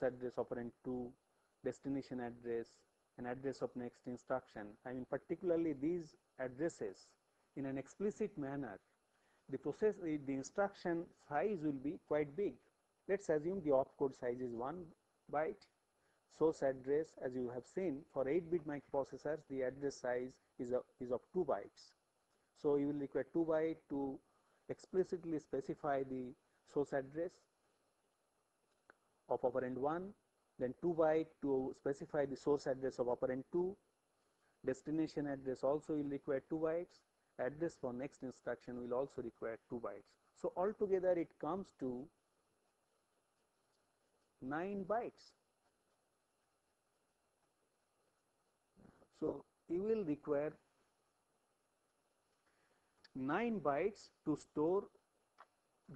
source address operand 2, destination address, and address of next instruction. I mean particularly these addresses in an explicit manner, the instruction size will be quite big. Let's assume the opcode size is 1 byte. Source address, as you have seen, for 8-bit microprocessors, the address size is of 2 bytes. So you will require 2 byte to explicitly specify the source address of operand 1, then 2 byte to specify the source address of operand 2. Destination address also will require 2 bytes. Address for next instruction will also require 2 bytes. So altogether it comes to 9 bytes. So you will require 9 bytes to store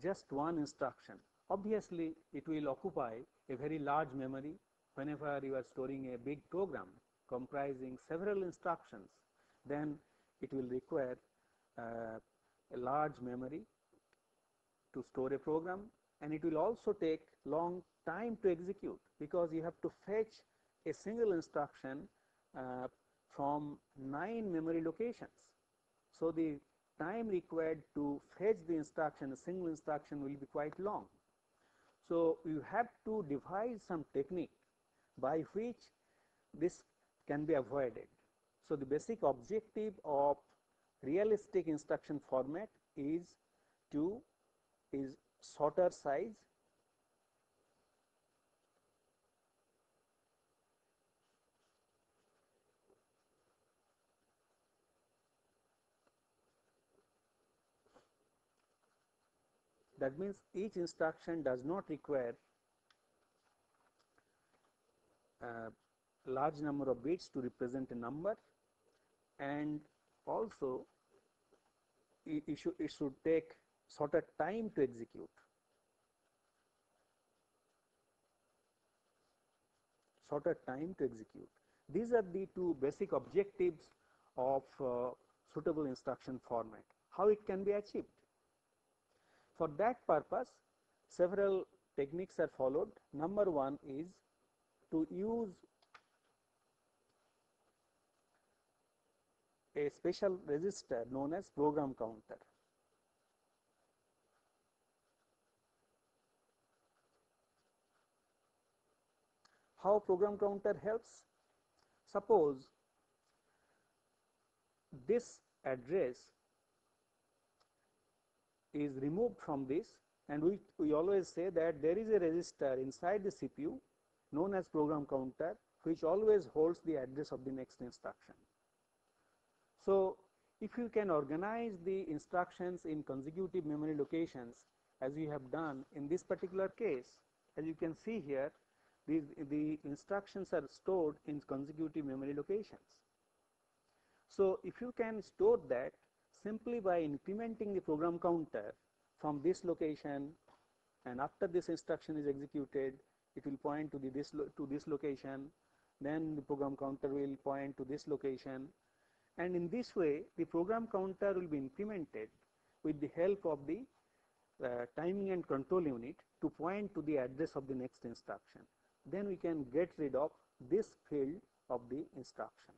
just one instruction. Obviously, it will occupy a very large memory whenever you are storing a big program comprising several instructions. Then it will require a large memory to store a program, and it will also take long time to execute because you have to fetch a single instruction from 9 memory locations. So the time required to fetch the instruction, a single instruction, will be quite long. So you have to devise some technique by which this can be avoided. So the basic objective of realistic instruction format is shorter size, that means each instruction does not require a large number of bits to represent a number, and also it should take shorter time to execute. These are the two basic objectives of suitable instruction format. How it can be achieved? For that purpose, several techniques are followed. Number one is to use a special register known as program counter. How program counter helps? Suppose this address is removed from this, and we always say that there is a register inside the CPU known as program counter which always holds the address of the next instruction. So if you can organize the instructions in consecutive memory locations as we have done in this particular case, as you can see here, the instructions are stored in consecutive memory locations. So if you can store that simply by incrementing the program counter from this location, and after this instruction is executed, it will point to this location, then the program counter will point to this location, and in this way the program counter will be incremented with the help of the timing and control unit to point to the address of the next instruction. Then we can get rid of this field of the instruction.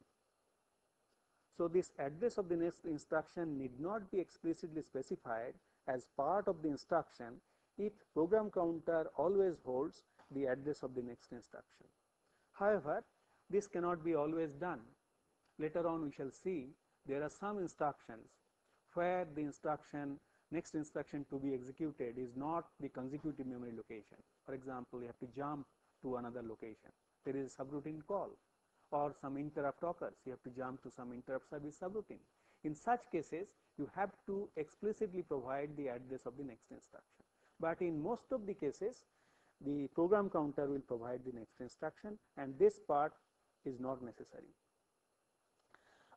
So this address of the next instruction need not be explicitly specified as part of the instruction if program counter always holds the address of the next instruction. However, this cannot be always done. Later on we shall see there are some instructions where the next instruction to be executed is not the consecutive memory location. For example, you have to jump to another location. There is a subroutine call, or some interrupt occurs. You have to jump to some interrupt service subroutine. In such cases, you have to explicitly provide the address of the next instruction. But in most of the cases, the program counter will provide the next instruction, and this part is not necessary.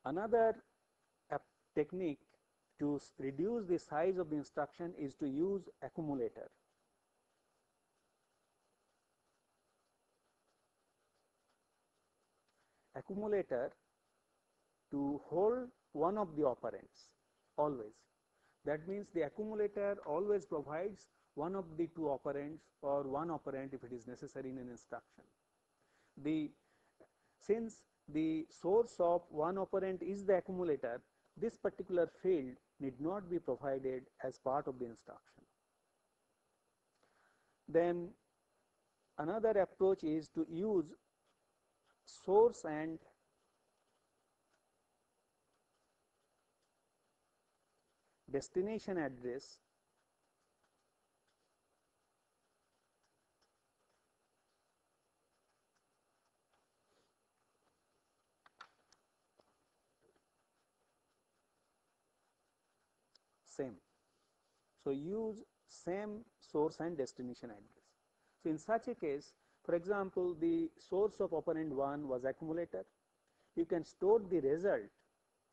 Another technique to reduce the size of the instruction is to use accumulator. Accumulator to hold one of the operands always. That means the accumulator always provides one of the two operands or one operand if it is necessary in an instruction. Since the source of one operand is the accumulator, this particular field need not be provided as part of the instruction. Then another approach is to use source and destination address same. So, use same source and destination address. So, in such a case, for example, the source of operand 1 was accumulator. You can store the result,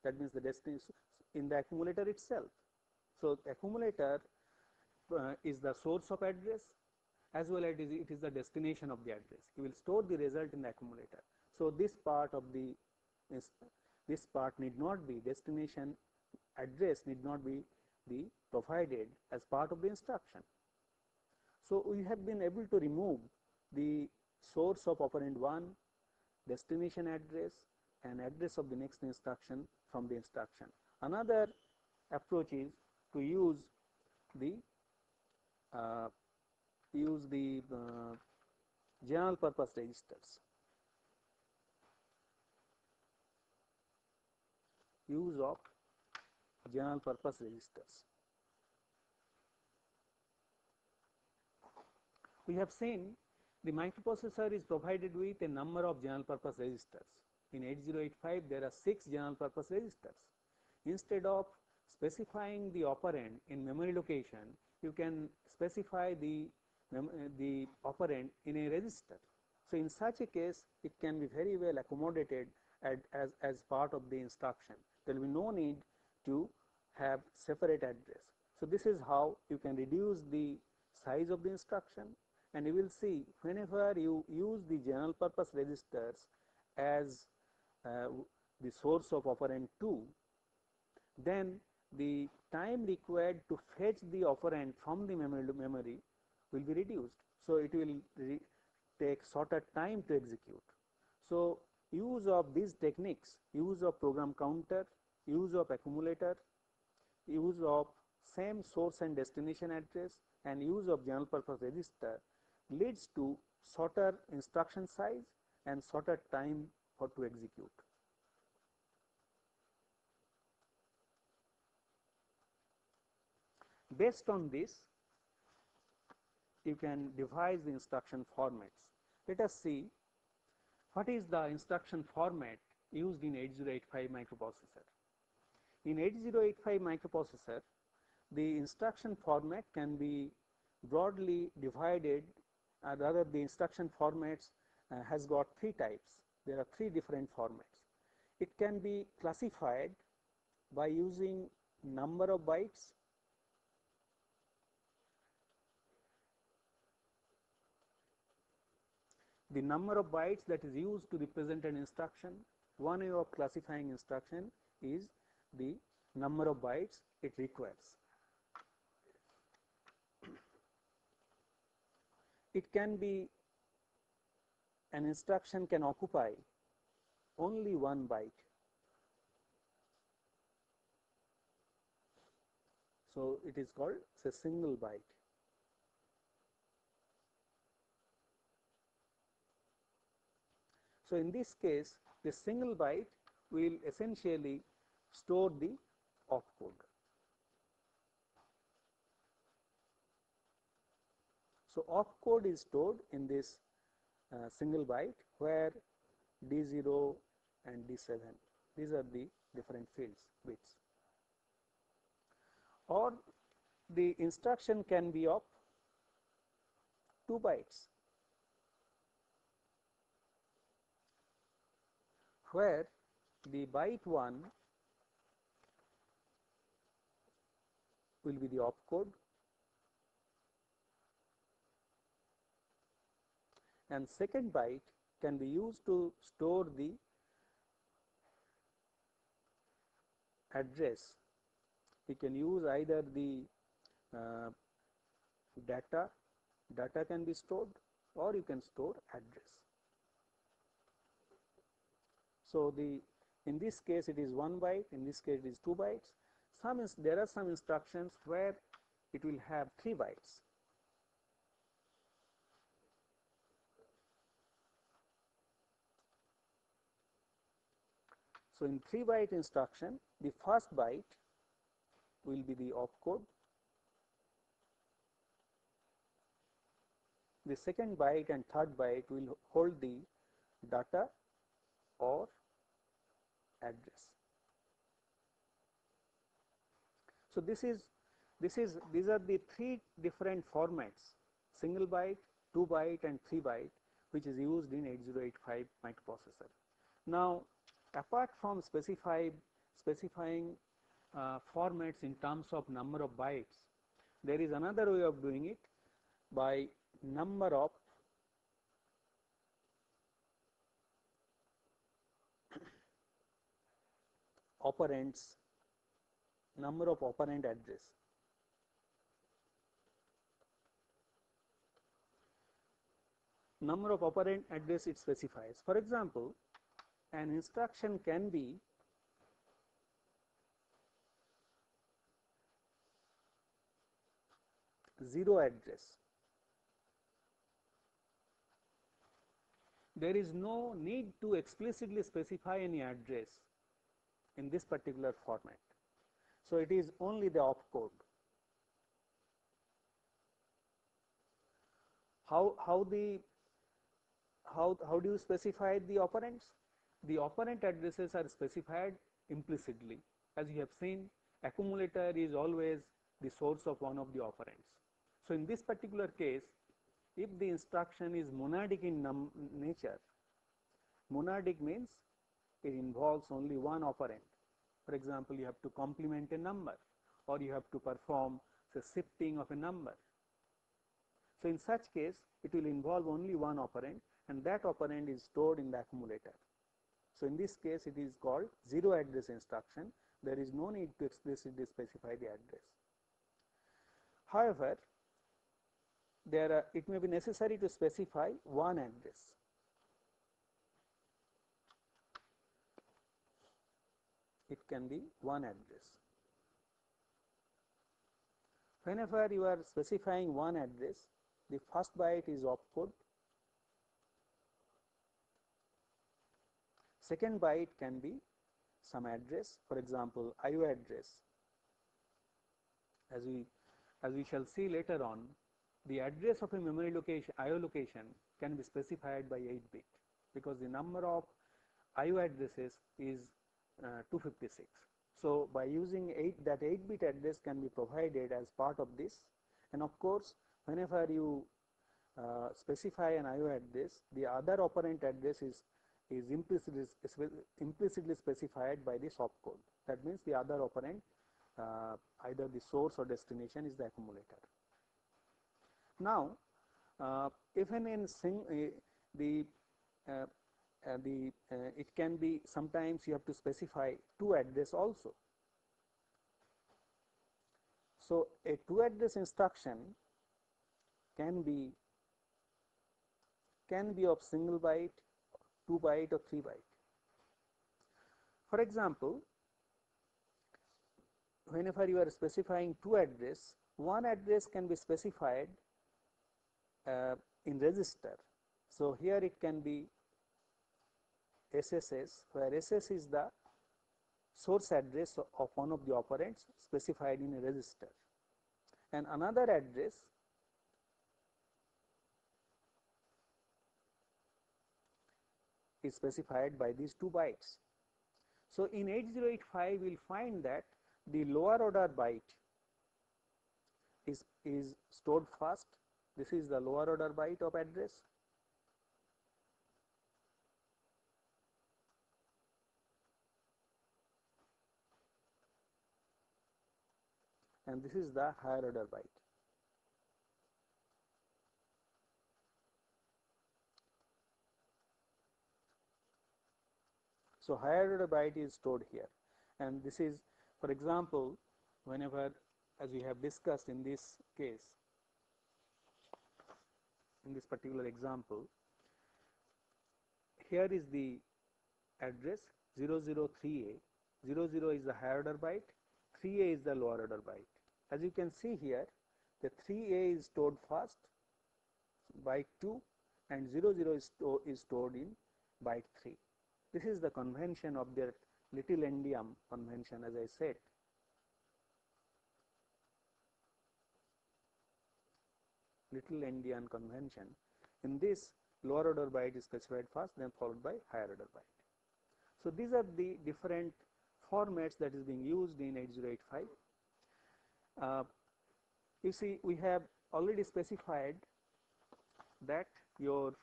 that means the destination, in the accumulator itself. So, the accumulator is the source of address as well as it is the destination of the address. You will store the result in the accumulator. So, this part need not be, destination address need not be provided as part of the instruction. So, we have been able to remove the source of operand 1, destination address and address of the next instruction from the instruction. Another approach is to use the general purpose registers. Use of general purpose registers. We have seen the microprocessor is provided with a number of general purpose registers. In 8085 there are 6 general purpose registers. Instead of specifying the operand in memory location, you can specify the operand in a register. So, in such a case it can be very well accommodated as part of the instruction. There will be no need to have separate address. So, this is how you can reduce the size of the instruction, and you will see whenever you use the general purpose registers as the source of operand 2, then the time required to fetch the operand from the memory will be reduced. So, it will take shorter time to execute. So, use of these techniques, use of program counter, use of accumulator, use of same source and destination address and use of general purpose register leads to shorter instruction size and shorter time to execute. Based on this, you can devise the instruction formats. Let us see what is the instruction format used in 8085 microprocessor. In 8085 microprocessor, the instruction format can be broadly divided, rather the instruction formats has got 3 types. There are 3 different formats. It can be classified by using number of bytes, the number of bytes that is used to represent an instruction. One way of classifying instruction is the number of bytes it requires. It can be, an instruction can occupy only 1 byte. So, it is called a single byte. So, in this case the single byte will essentially store the opcode. So, opcode is stored in this single byte, where D0 and D7, these are the different fields, bits. Or the instruction can be of 2 bytes, where the byte 1 will be the opcode and second byte can be used to store the address. We can use either the data, data can be stored, or you can store address. So in this case it is 1 byte, in this case it is 2 bytes. There are some instructions where it will have 3 bytes. So in 3 byte instruction, the first byte will be the opcode, the second byte and third byte will hold the data or address. So these are the 3 different formats: single byte, 2 byte and 3 byte, which is used in 8085 microprocessor. Now, apart from specifying formats in terms of number of bytes, there is another way of doing it by number of operands, number of operand address. Number of operand address it specifies. For example, an instruction can be zero address. There is no need to explicitly specify any address in this particular format. So it is only the opcode. How do you specify the operands? The operand addresses are specified implicitly. As you have seen, accumulator is always the source of one of the operands. So in this particular case, if the instruction is monadic in nature, monadic means it involves only one operand. For example, you have to complement a number, or you have to perform the shifting of a number. So in such case, it will involve only one operand, and that operand is stored in the accumulator. So in this case, it is called zero address instruction. There is no need to explicitly specify the address. However, it may be necessary to specify one address. It can be one address. Whenever you are specifying one address, the first byte is opcode, second byte can be some address, for example, IO address. As we shall see later on, the address of a memory location, IO location, can be specified by 8-bit, because the number of IO addresses is 256. So by using that 8-bit address can be provided as part of this, and of course, whenever you specify an IO address, the other operand address is implicitly specified by this opcode. That means the other operand, either the source or destination, is the accumulator. Now, even in it can be, sometimes you have to specify 2 address also. So a 2 address instruction can be of single byte, 2 byte or 3 byte. For example, whenever you are specifying 2 address, one address can be specified in register. So here it can be SSS, where SS is the source address of one of the operands specified in a register, and another address is specified by these 2 bytes. So in 8085 we will find that the lower order byte is stored first. This is the lower order byte of address, and this is the higher order byte. So higher order byte is stored here, and this is, for example, whenever, as we have discussed in this case, in this particular example, here is the address 003A. 00 is the higher order byte, 3A is the lower order byte. As you can see here, the 3A is stored first, byte 2, and 00 is stored in byte 3. This is the convention of their little endian convention, as I said. Little endian convention. In this, lower order byte is specified first, then followed by higher order byte. So these are the different formats that is being used in 8085. You see, we have already specified that your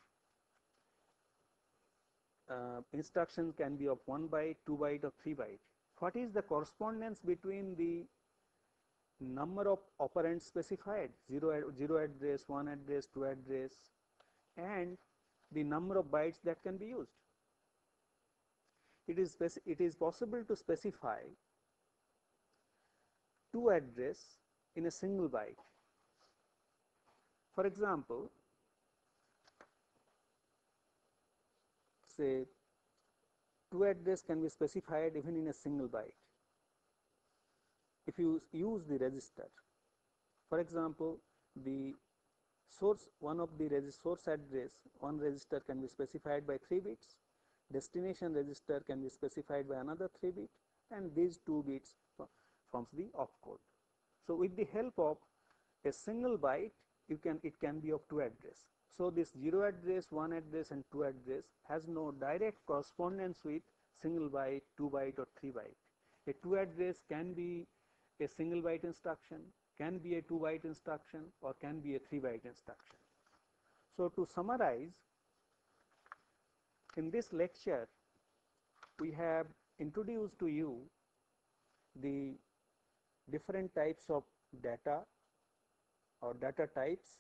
instruction can be of 1 byte, 2 byte, or 3 byte. What is the correspondence between the number of operands specified, 0 address, 1 address, 2 address, and the number of bytes that can be used? It is possible to specify 2 address in a single byte. For example, say 2 address can be specified even in a single byte if you use the register. For example, the source, one register can be specified by 3 bits, destination register can be specified by another 3 bit, and these 2 bits forms the opcode. So with the help of a single byte, it can be of 2 address. So this 0 address, 1 address, and 2 address has no direct correspondence with single byte, 2 byte, or 3 byte. A 2 address can be a single byte instruction, can be a 2 byte instruction, or can be a 3 byte instruction. So to summarize, in this lecture, we have introduced to you the different types of data or data types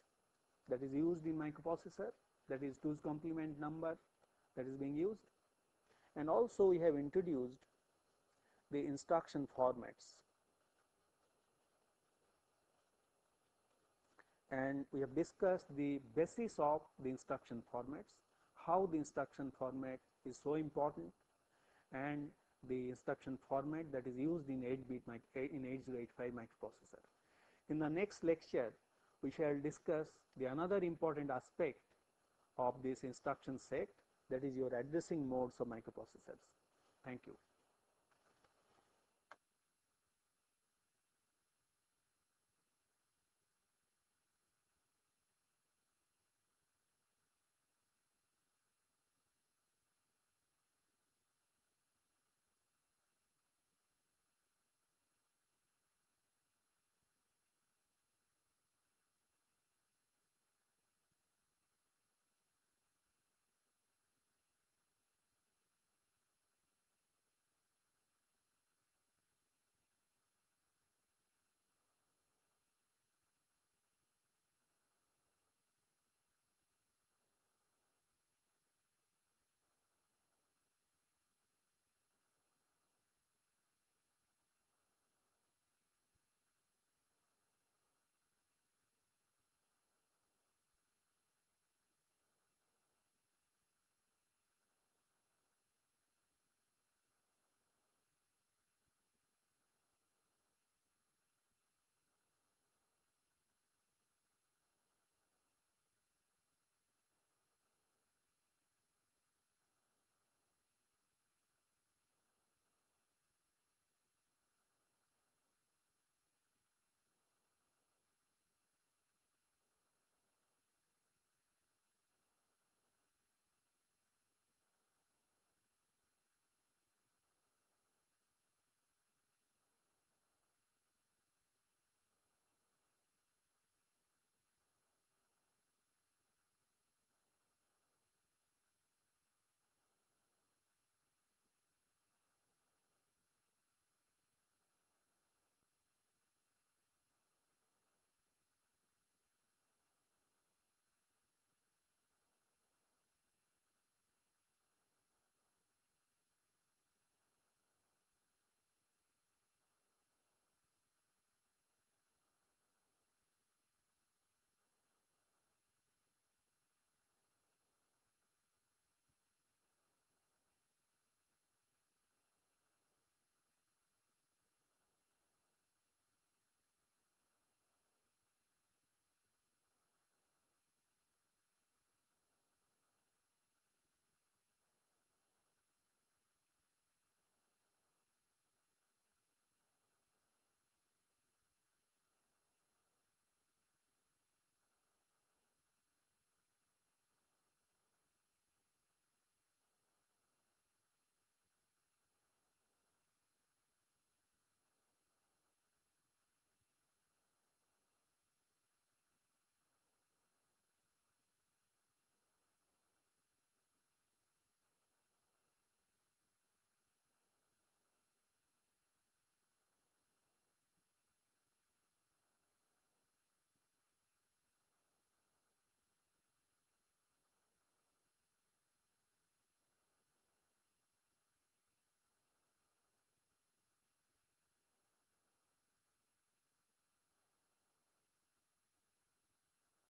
that is used in microprocessor, that is 2's complement number that is being used, and also we have introduced the instruction formats, and we have discussed the basis of the instruction formats, how the instruction format is so important, and the instruction format that is used in 8085 microprocessor. In the next lecture, we shall discuss the another important aspect of this instruction set, that is your addressing modes of microprocessors. Thank you.